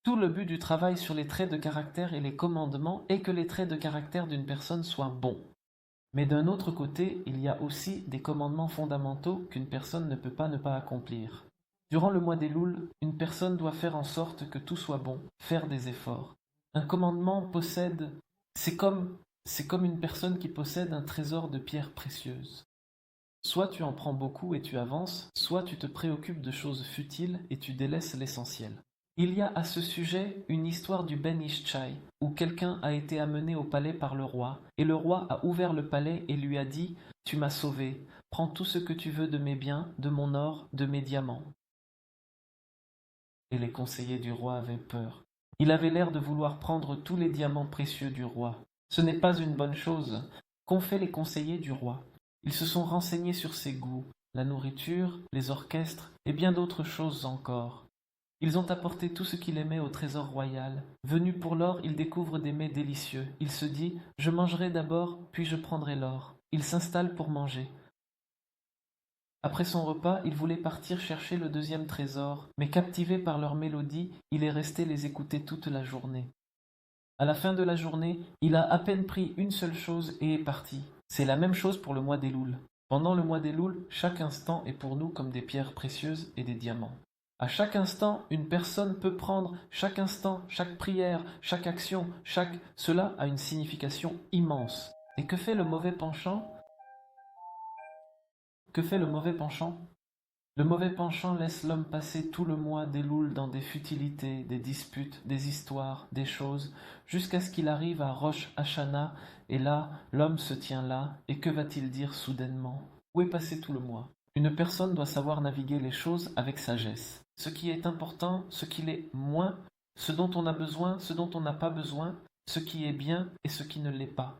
Tout le but du travail sur les traits de caractère et les commandements est que les traits de caractère d'une personne soient bons. Mais d'un autre côté, il y a aussi des commandements fondamentaux qu'une personne ne peut pas ne pas accomplir. Durant le mois d'Elul, une personne doit faire en sorte que tout soit bon, faire des efforts. Un commandement possède, c'est comme une personne qui possède un trésor de pierres précieuses. Soit tu en prends beaucoup et tu avances, soit tu te préoccupes de choses futiles et tu délaisses l'essentiel. Il y a à ce sujet une histoire du Ben Ischai, où quelqu'un a été amené au palais par le roi, et le roi a ouvert le palais et lui a dit: Tu m'as sauvé, prends tout ce que tu veux de mes biens, de mon or, de mes diamants. Et les conseillers du roi avaient peur. Il avait l'air de vouloir prendre tous les diamants précieux du roi. Ce n'est pas une bonne chose. Qu'ont fait les conseillers du roi? Ils se sont renseignés sur ses goûts, la nourriture, les orchestres et bien d'autres choses encore. Ils ont apporté tout ce qu'il aimait au trésor royal. Venu pour l'or, il découvre des mets délicieux. Il se dit: Je mangerai d'abord, puis je prendrai l'or. Il s'installe pour manger. Après son repas, il voulait partir chercher le deuxième trésor, mais captivé par leur mélodie, il est resté les écouter toute la journée. À la fin de la journée, il a à peine pris une seule chose et est parti. C'est la même chose pour le mois d'Elul. Pendant le mois d'Elul, chaque instant est pour nous comme des pierres précieuses et des diamants. À chaque instant, une personne peut prendre chaque instant, chaque prière, chaque action, Cela a une signification immense. Et que fait le mauvais penchant? Que fait le mauvais penchant? Le mauvais penchant laisse l'homme passer tout le mois d'Elul dans des futilités, des disputes, des histoires, des choses, jusqu'à ce qu'il arrive à Rosh Hashanah, et là, l'homme se tient là, et que va-t-il dire soudainement? Où est passé tout le mois? Une personne doit savoir naviguer les choses avec sagesse. Ce qui est important, ce qui l'est moins, ce dont on a besoin, ce dont on n'a pas besoin, ce qui est bien et ce qui ne l'est pas.